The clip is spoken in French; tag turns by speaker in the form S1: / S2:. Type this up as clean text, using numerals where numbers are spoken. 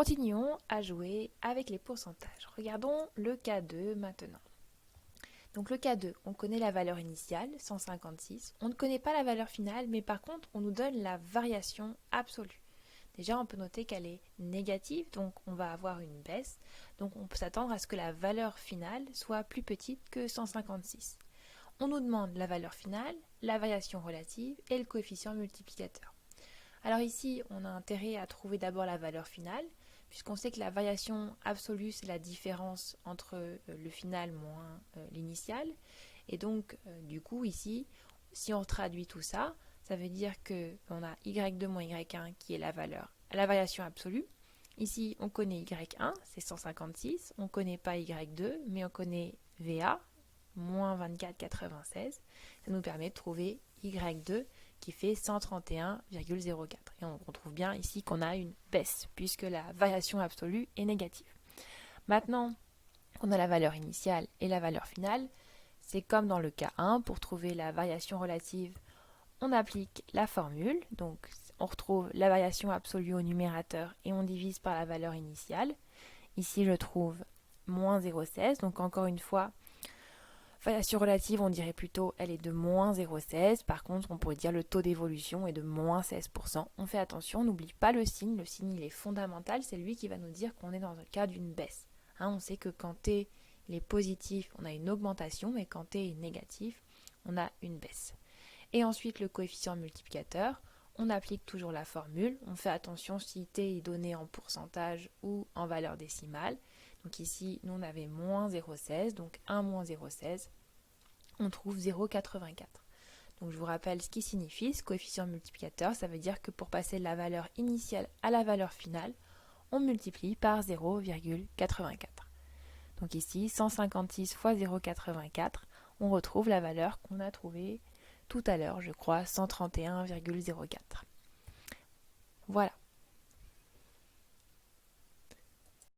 S1: Continuons à jouer avec les pourcentages. Regardons le cas 2 maintenant. Donc le cas 2, on connaît la valeur initiale, 156. On ne connaît pas la valeur finale, mais par contre, on nous donne la variation absolue. Déjà, on peut noter qu'elle est négative, donc on va avoir une baisse. Donc on peut s'attendre à ce que la valeur finale soit plus petite que 156. On nous demande la valeur finale, la variation relative et le coefficient multiplicateur. Alors ici, on a intérêt à trouver d'abord la valeur finale, puisqu'on sait que la variation absolue, c'est la différence entre le final moins l'initial. Et donc, du coup, ici, si on traduit tout ça, ça veut dire qu'on a y2 moins y1 qui est la variation absolue. Ici, on connaît y1, c'est 156. On ne connaît pas y2, mais on connaît VA, moins 24,96. Ça nous permet de trouver y2 qui fait 131,04. Et on retrouve bien ici qu'on a une baisse, puisque la variation absolue est négative. Maintenant, on a la valeur initiale et la valeur finale. C'est comme dans le cas 1, pour trouver la variation relative, on applique la formule. Donc, on retrouve la variation absolue au numérateur et on divise par la valeur initiale. Ici, je trouve moins 0,16. Donc, encore une fois, variation relative, on dirait plutôt elle est de moins 0,16. Par contre, on pourrait dire le taux d'évolution est de moins 16%. On fait attention, on n'oublie pas le signe. Le signe, il est fondamental. C'est lui qui va nous dire qu'on est dans le cas d'une baisse. On sait que quand t est positif, on a une augmentation, et quand t est négatif, on a une baisse. Et ensuite, le coefficient multiplicateur, on applique toujours la formule. On fait attention si t est donné en pourcentage ou en valeur décimale. Donc ici, nous on avait moins 0,16, donc 1 moins 0,16, on trouve 0,84. Donc je vous rappelle ce qui signifie ce coefficient multiplicateur, ça veut dire que pour passer de la valeur initiale à la valeur finale, on multiplie par 0,84. Donc ici, 156 fois 0,84, on retrouve la valeur qu'on a trouvée tout à l'heure, je crois, 131,04. Voilà.